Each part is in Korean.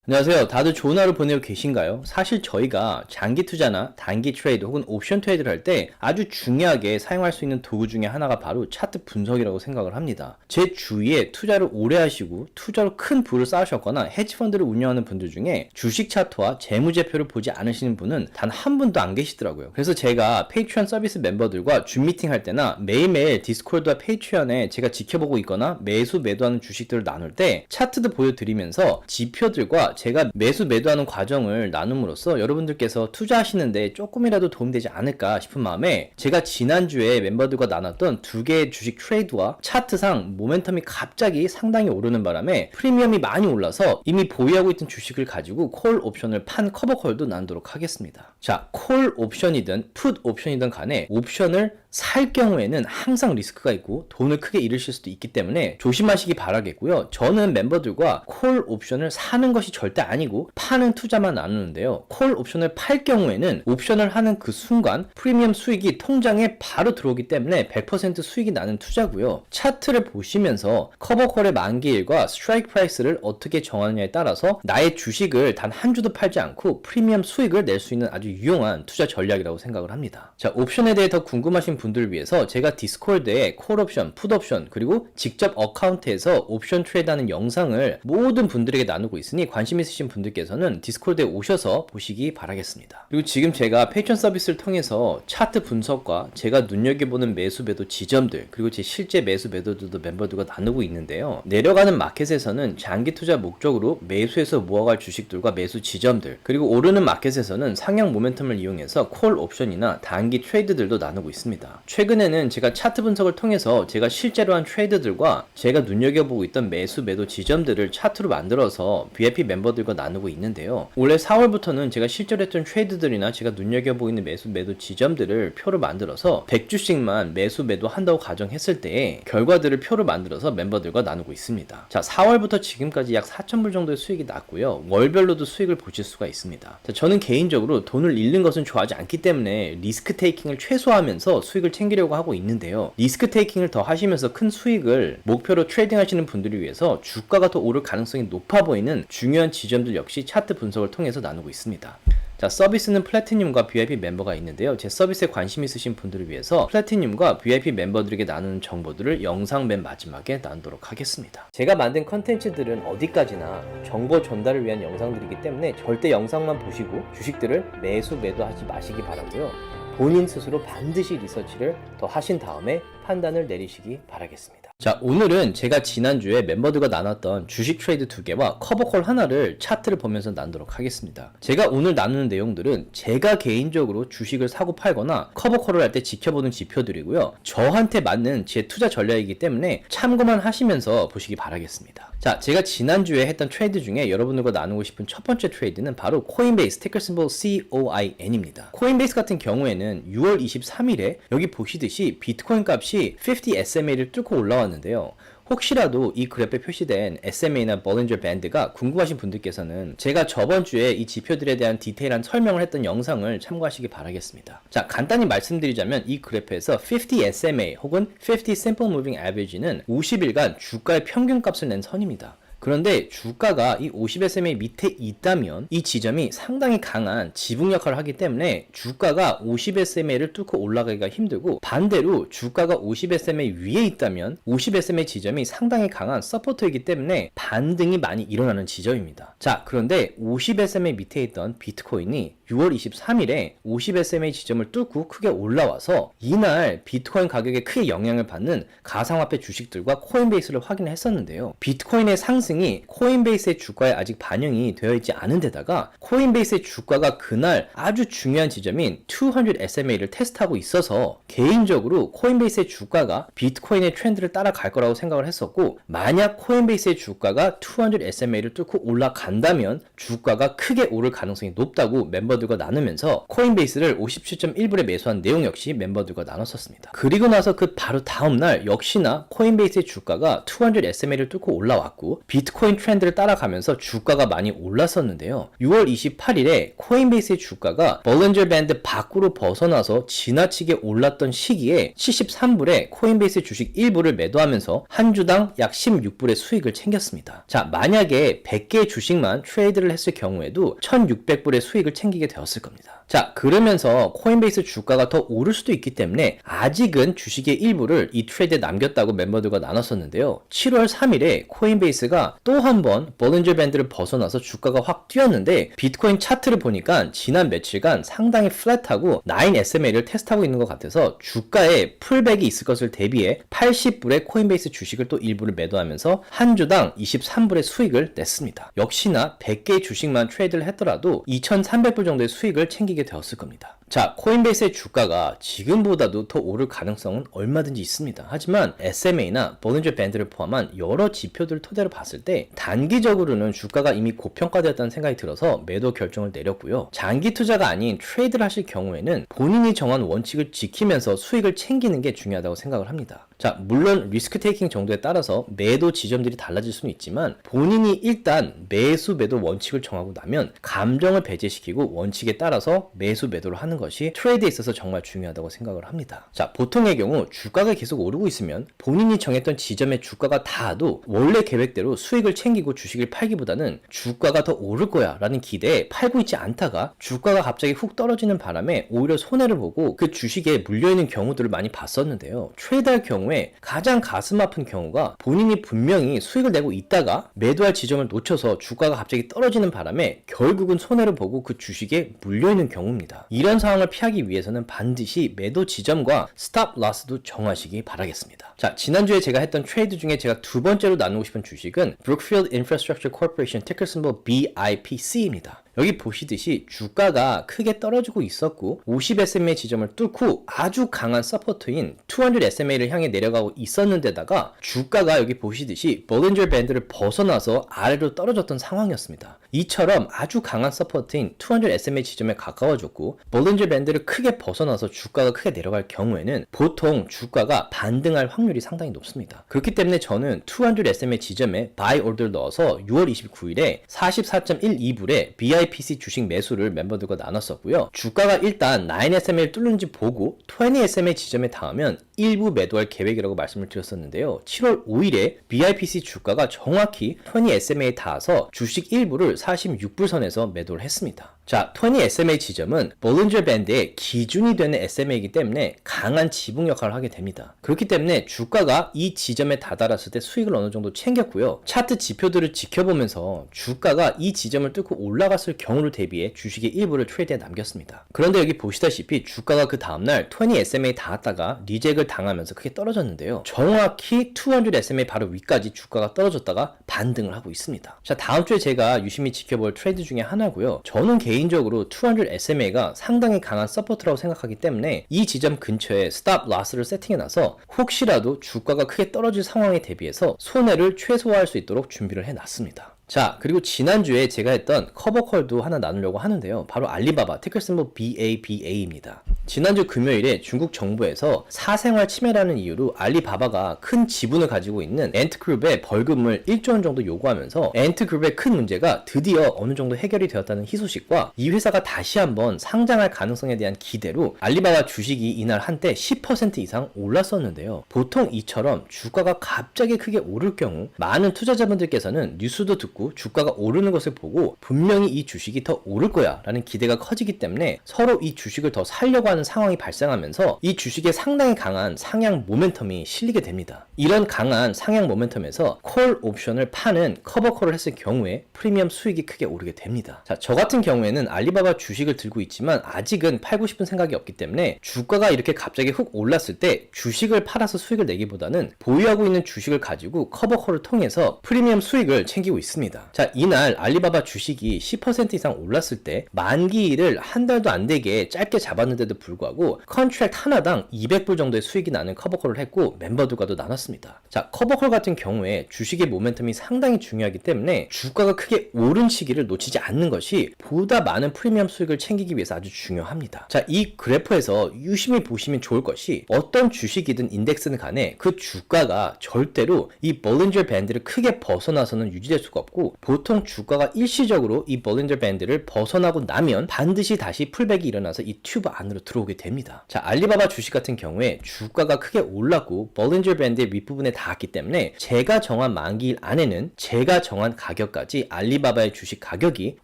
안녕하세요. 다들 좋은 하루 보내고 계신가요? 사실 저희가 장기 투자나 단기 트레이드 혹은 옵션 트레이드를 할 때 아주 중요하게 사용할 수 있는 도구 중에 하나가 바로 차트 분석이라고 생각을 합니다. 제 주위에 투자를 오래 하시고 투자로 큰 부를 쌓으셨거나 헤지펀드를 운영하는 분들 중에 주식 차트와 재무제표를 보지 않으시는 분은 단 한 분도 안 계시더라고요. 그래서 제가 페이트리언 서비스 멤버들과 줌 미팅 할 때나 매일매일 디스코드와 페이트리언에 제가 지켜보고 있거나 매수 매도하는 주식들을 나눌 때 차트도 보여드리면서 지표들과 제가 매수 매도하는 과정을 나눔으로써 여러분들께서 투자하시는데 조금이라도 도움되지 않을까 싶은 마음에 제가 지난주에 멤버들과 나눴던 두 개의 주식 트레이드와 차트상 모멘텀이 갑자기 상당히 오르는 바람에 프리미엄이 많이 올라서 이미 보유하고 있던 주식을 가지고 콜 옵션을 판 커버콜도 나누도록 하겠습니다. 자, 콜 옵션이든 풋 옵션이든 간에 옵션을 살 경우에는 항상 리스크가 있고 돈을 크게 잃으실 수도 있기 때문에 조심하시기 바라겠고요. 저는 멤버들과 콜 옵션을 사는 것이 절대 아니고 파는 투자만 나누는데요. 콜 옵션을 팔 경우에는 옵션을 하는 그 순간 프리미엄 수익이 통장에 바로 들어오기 때문에 100% 수익이 나는 투자고요. 차트를 보시면서 커버콜의 만기일과 스트라이크 프라이스를 어떻게 정하느냐에 따라서 나의 주식을 단 한 주도 팔지 않고 프리미엄 수익을 낼 수 있는 아주 유용한 투자 전략이라고 생각을 합니다. 자, 옵션에 대해 더 궁금하신 분들을 위해서 제가 디스코드에 콜 옵션, 풋 옵션, 그리고 직접 어카운트에서 옵션 트레이드하는 영상을 모든 분들에게 나누고 있으니 관심 있으신 분들께서는 디스코드에 오셔서 보시기 바라겠습니다. 그리고 지금 제가 페이트리언 서비스를 통해서 차트 분석과 제가 눈여겨보는 매수 매도 지점들, 그리고 제 실제 매수 매도들도 멤버들과 나누고 있는데요. 내려가는 마켓에서는 장기 투자 목적으로 매수해서 모아갈 주식들과 매수 지점들, 그리고 오르는 마켓에서는 상향 모멘텀을 이용해서 콜 옵션이나 단기 트레이드들도 나누고 있습니다. 최근에는 제가 차트 분석을 통해서 제가 실제로 한 트레이드들과 제가 눈여겨보고 있던 매수 매도 지점들을 차트로 만들어서 VIP 멤버들과 나누고 있는데요. 올해 4월부터는 제가 실제로 했던 트레이드들이나 제가 눈여겨보고 있는 매수 매도 지점들을 표로 만들어서 100주씩만 매수 매도 한다고 가정했을 때의 결과들을 표로 만들어서 멤버들과 나누고 있습니다. 자, 4월부터 지금까지 약 4,000불 정도의 수익이 났고요. 월별로도 수익을 보실 수가 있습니다. 자, 저는 개인적으로 돈을 잃는 것은 좋아하지 않기 때문에 리스크 테이킹을 최소화하면서 수익을 챙기려고 하고 있는데요. 리스크 테이킹을 더 하시면서 큰 수익을 목표로 트레이딩 하시는 분들을 위해서 주가가 더 오를 가능성이 높아 보이는 중요한 지점들 역시 차트 분석을 통해서 나누고 있습니다. 자, 서비스는 플래티늄과 VIP 멤버가 있는데요. 제 서비스에 관심 있으신 분들을 위해서 플래티늄과 VIP 멤버들에게 나누는 정보들을 영상 맨 마지막에 나누도록 하겠습니다. 제가 만든 컨텐츠들은 어디까지나 정보 전달을 위한 영상들이기 때문에 절대 영상만 보시고 주식들을 매수 매도하지 마시기 바라고요. 본인 스스로 반드시 리서치를 더 하신 다음에 판단을 내리시기 바라겠습니다. 자, 오늘은 제가 지난주에 멤버들과 나눴던 주식 트레이드 2개와 커버콜 하나를 차트를 보면서 나누도록 하겠습니다. 제가 오늘 나누는 내용들은 제가 개인적으로 주식을 사고 팔거나 커버콜을 할 때 지켜보는 지표들이고요. 저한테 맞는 제 투자 전략이기 때문에 참고만 하시면서 보시기 바라겠습니다. 자, 제가 지난주에 했던 트레이드 중에 여러분들과 나누고 싶은 첫 번째 트레이드는 바로 코인베이스, 티cker 심볼 COIN입니다. 코인베이스 같은 경우에는 6월 23일에 여기 보시듯이 비트코인 값이 50 SMA를 뚫고 올라왔는데요. 혹시라도 이 그래프에 표시된 SMA나 볼린저 밴드가 궁금하신 분들께서는 제가 저번 주에 이 지표들에 대한 디테일한 설명을 했던 영상을 참고하시기 바라겠습니다. 자, 간단히 말씀드리자면 이 그래프에서 50 SMA 혹은 50 Simple Moving Average는 50일간 주가의 평균값을 낸 선입니다. 그런데 주가가 이 50SMA 밑에 있다면 이 지점이 상당히 강한 지붕 역할을 하기 때문에 주가가 50SMA를 뚫고 올라가기가 힘들고, 반대로 주가가 50SMA 위에 있다면 50SMA 지점이 상당히 강한 서포터이기 때문에 반등이 많이 일어나는 지점입니다. 자, 그런데 50SMA 밑에 있던 비트코인이 6월 23일에 50SMA 지점을 뚫고 크게 올라와서 이날 비트코인 가격에 크게 영향을 받는 가상화폐 주식들과 코인베이스를 확인했었는데요. 비트코인의 상승이 코인베이스의 주가에 아직 반영이 되어 있지 않은 데다가 코인베이스의 주가가 그날 아주 중요한 지점인 200 SMA를 테스트하고 있어서 개인적으로 코인베이스의 주가가 비트코인의 트렌드를 따라갈 거라고 생각을 했었고, 만약 코인베이스의 주가가 200 SMA를 뚫고 올라간다면 주가가 크게 오를 가능성이 높다고 멤버들 멤버들과 나누면서 코인베이스를 57.1불에 매수한 내용 역시 멤버들과 나눴었습니다. 그리고 나서 그 바로 다음날 역시나 코인베이스의 주가가 200 SMA를 뚫고 올라왔고 비트코인 트렌드를 따라가면서 주가가 많이 올랐었는데요. 6월 28일에 코인베이스의 주가가 볼린저 밴드 밖으로 벗어나서 지나치게 올랐던 시기에 73불에 코인베이스 주식 일부를 매도하면서 한 주당 약 16불의 수익을 챙겼습니다. 자, 만약에 100개의 주식만 트레이드를 했을 경우에도 1600불의 수익을 챙기게 되었을 겁니다. 자, 그러면서 코인베이스 주가가 더 오를 수도 있기 때문에 아직은 주식의 일부를 이 트레이드에 남겼다고 멤버들과 나눴었는데요. 7월 3일에 코인베이스가 또 한 번 볼린저 밴드를 벗어나서 주가가 확 뛰었는데 비트코인 차트를 보니까 지난 며칠간 상당히 플랫하고 9 SMA를 테스트하고 있는 것 같아서 주가에 풀백이 있을 것을 대비해 80불의 코인베이스 주식을 또 일부를 매도하면서 한 주당 23불의 수익을 냈습니다. 역시나 100개의 주식만 트레이드를 했더라도 2300불 정도의 수익을 챙기게 되었을 겁니다. 자, 코인베이스의 주가가 지금보다도 더 오를 가능성은 얼마든지 있습니다. 하지만 SMA나 볼린저 밴드를 포함한 여러 지표들을 토대로 봤을 때 단기적으로는 주가가 이미 고평가되었다는 생각이 들어서 매도 결정을 내렸고요. 장기 투자가 아닌 트레이드를 하실 경우에는 본인이 정한 원칙을 지키면서 수익을 챙기는 게 중요하다고 생각을 합니다. 자, 물론 리스크 테이킹 정도에 따라서 매도 지점들이 달라질 수는 있지만 본인이 일단 매수 매도 원칙을 정하고 나면 감정을 배제시키고 원칙에 따라서 매수 매도를 하는 것이 트레이드에 있어서 정말 중요하다고 생각을 합니다. 자, 보통의 경우 주가가 계속 오르고 있으면 본인이 정했던 지점의 주가가 닿아도 원래 계획대로 수익을 챙기고 주식을 팔기보다는 주가가 더 오를 거야 라는 기대에 팔고 있지 않다가 주가가 갑자기 훅 떨어지는 바람에 오히려 손해를 보고 그 주식에 물려있는 경우들을 많이 봤었는데요. 트레이드할 경우에 가장 가슴 아픈 경우가 본인이 분명히 수익을 내고 있다가 매도할 지점을 놓쳐서 주가가 갑자기 떨어지는 바람에 결국은 손해를 보고 그 주식에 물려있는 경우입니다. 이런 상황을 피하기 위해서는 반드시 매도 지점과 스탑 로스도 정하시기 바라겠습니다. 자, 지난주에 제가 했던 트레이드 중에 제가 두 번째로 나누고 싶은 주식은 Brookfield Infrastructure Corporation 티cker 심볼 BIPC입니다. 여기 보시듯이 주가가 크게 떨어지고 있었고 50 SMA 지점을 뚫고 아주 강한 서포트인 200 SMA를 향해 내려가고 있었는데다가 주가가 여기 보시듯이 볼린저 밴드를 벗어나서 아래로 떨어졌던 상황이었습니다. 이처럼 아주 강한 서포트인 200 SMA 지점에 가까워졌고 볼린저 밴드를 크게 벗어나서 주가가 크게 내려갈 경우에는 보통 주가가 반등할 확률이 상당히 높습니다. 그렇기 때문에 저는 200 SMA 지점에 buy order를 넣어서 6월 29일에 44.12불에 BIPC 주식 매수를 멤버들과 나눴었고요. 주가가 일단 9 SMA를 뚫는지 보고 20 SMA 지점에 닿으면 일부 매도할 계획이라고 말씀을 드렸었는데요. 7월 5일에 BIPC 주가가 정확히 20 SMA에 닿아서 주식 일부를 46불 선에서 매도를 했습니다. 자, 20 SMA 지점은 볼린저 밴드의 기준이 되는 SMA이기 때문에 강한 지붕 역할을 하게 됩니다. 그렇기 때문에 주가가 이 지점에 다다랐을 때 수익을 어느 정도 챙겼고요. 차트 지표들을 지켜보면서 주가가 이 지점을 뚫고 올라갔을 경우를 대비해 주식의 일부를 트레이드에 남겼습니다. 그런데 여기 보시다시피 주가가 그 다음날 20 SMA에 닿았다가 리젝을 당하면서 크게 떨어졌는데요. 정확히 200 SMA 바로 위까지 주가가 떨어졌다가 반등을 하고 있습니다. 자, 다음 주에 제가 유심히 지켜볼 트레이드 중에 하나고요. 저는 개인적으로 200 SMA가 상당히 강한 서포트라고 생각하기 때문에 이 지점 근처에 스탑 로스를 세팅해놔서 혹시라도 주가가 크게 떨어질 상황에 대비해서 손해를 최소화할 수 있도록 준비를 해놨습니다. 자, 그리고 지난주에 제가 했던 커버콜도 하나 나누려고 하는데요. 바로 알리바바, 티cker 심볼 BABA입니다. 지난주 금요일에 중국 정부에서 사생활 침해라는 이유로 알리바바가 큰 지분을 가지고 있는 엔트그룹에 벌금을 1조 원 정도 요구하면서 엔트그룹의 큰 문제가 드디어 어느 정도 해결이 되었다는 희소식과 이 회사가 다시 한번 상장할 가능성에 대한 기대로 알리바바 주식이 이날 한때 10% 이상 올랐었는데요. 보통 이처럼 주가가 갑자기 크게 오를 경우 많은 투자자분들께서는 뉴스도 듣고 주가가 오르는 것을 보고 분명히 이 주식이 더 오를 거야 라는 기대가 커지기 때문에 서로 이 주식을 더 살려고 하는 상황이 발생하면서 이 주식에 상당히 강한 상향 모멘텀이 실리게 됩니다. 이런 강한 상향 모멘텀에서 콜 옵션을 파는 커버콜을 했을 경우에 프리미엄 수익이 크게 오르게 됩니다. 자, 저 같은 경우에는 알리바바 주식을 들고 있지만 아직은 팔고 싶은 생각이 없기 때문에 주가가 이렇게 갑자기 훅 올랐을 때 주식을 팔아서 수익을 내기보다는 보유하고 있는 주식을 가지고 커버콜을 통해서 프리미엄 수익을 챙기고 있습니다. 있습니다. 자, 이날 알리바바 주식이 10% 이상 올랐을 때 만기일을 한 달도 안 되게 짧게 잡았는데도 불구하고 컨트랙트 하나당 200불 정도의 수익이 나는 커버콜을 했고 멤버들과도 나눴습니다. 자, 커버콜 같은 경우에 주식의 모멘텀이 상당히 중요하기 때문에 주가가 크게 오른 시기를 놓치지 않는 것이 보다 많은 프리미엄 수익을 챙기기 위해서 아주 중요합니다. 자, 이 그래프에서 유심히 보시면 좋을 것이 어떤 주식이든 인덱스는 간에 그 주가가 절대로 이 볼린저 밴드를 크게 벗어나서는 유지될 수가 없고, 보통 주가가 일시적으로 이 볼린저 밴드를 벗어나고 나면 반드시 다시 풀백이 일어나서 이 튜브 안으로 들어오게 됩니다. 자, 알리바바 주식 같은 경우에 주가가 크게 올랐고 볼린저 밴드의 윗부분에 닿았기 때문에 제가 정한 만기일 안에는 제가 정한 가격까지 알리바바의 주식 가격이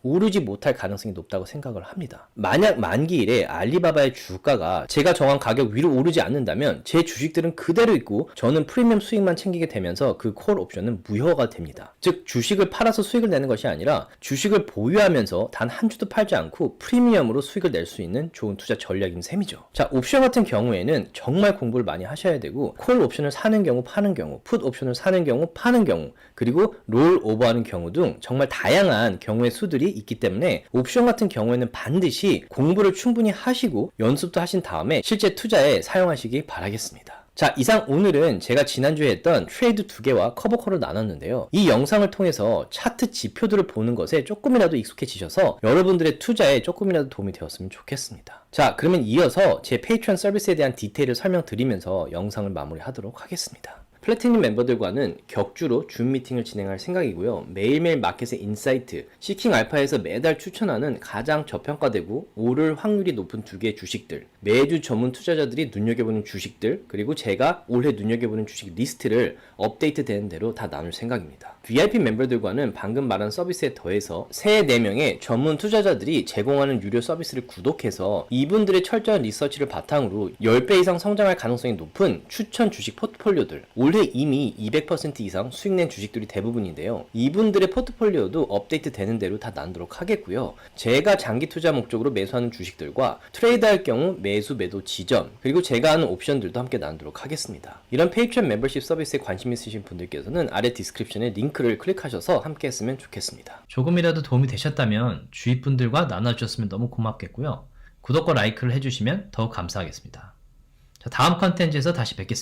오르지 못할 가능성이 높다고 생각을 합니다. 만약 만기일에 알리바바의 주가가 제가 정한 가격 위로 오르지 않는다면 제 주식들은 그대로 있고 저는 프리미엄 수익만 챙기게 되면서 그 콜 옵션은 무효가 됩니다. 즉 주식을 팔아서 수익을 내는 것이 아니라 주식을 보유하면서 단 한 주도 팔지 않고 프리미엄으로 수익을 낼 수 있는 좋은 투자 전략인 셈이죠. 자, 옵션 같은 경우에는 정말 공부를 많이 하셔야 되고, 콜 옵션을 사는 경우 파는 경우, 풋 옵션을 사는 경우 파는 경우, 그리고 롤 오버하는 경우 등 정말 다양한 경우의 수들이 있기 때문에 옵션 같은 경우에는 반드시 공부를 충분히 하시고 연습도 하신 다음에 실제 투자에 사용하시기 바라겠습니다. 자, 이상 오늘은 제가 지난주에 했던 트레이드 2개와 커버콜을 나눴는데요. 이 영상을 통해서 차트 지표들을 보는 것에 조금이라도 익숙해지셔서 여러분들의 투자에 조금이라도 도움이 되었으면 좋겠습니다. 자, 그러면 이어서 제 페이트론 서비스에 대한 디테일을 설명드리면서 영상을 마무리하도록 하겠습니다. 플래티넘 멤버들과는 격주로 줌 미팅을 진행할 생각이고요. 매일매일 마켓의 인사이트, 시킹 알파에서 매달 추천하는 가장 저평가되고 오를 확률이 높은 2개의 주식들, 매주 전문 투자자들이 눈여겨보는 주식들, 그리고 제가 올해 눈여겨보는 주식 리스트를 업데이트 되는 대로 다 나눌 생각입니다. VIP 멤버들과는 방금 말한 서비스에 더해서 3-4명의 전문 투자자들이 제공하는 유료 서비스를 구독해서 이분들의 철저한 리서치를 바탕으로 10배 이상 성장할 가능성이 높은 추천 주식 포트폴리오들, 올해 이미 200% 이상 수익 낸 주식들이 대부분인데요. 이분들의 포트폴리오도 업데이트 되는 대로 다 나누도록 하겠고요. 제가 장기 투자 목적으로 매수하는 주식들과 트레이드할 경우 매수 매도 지점, 그리고 제가 하는 옵션들도 함께 나누도록 하겠습니다. 이런 페이트론 멤버십 서비스에 관심 있으신 분들께서는 아래 디스크립션에 링크를 클릭하셔서 함께 했으면 좋겠습니다. 조금이라도 도움이 되셨다면 주위 분들과 나눠주셨으면 너무 고맙겠고요. 구독과 라이크를 해주시면 더욱 감사하겠습니다. 자, 다음 컨텐츠에서 다시 뵙겠습니다.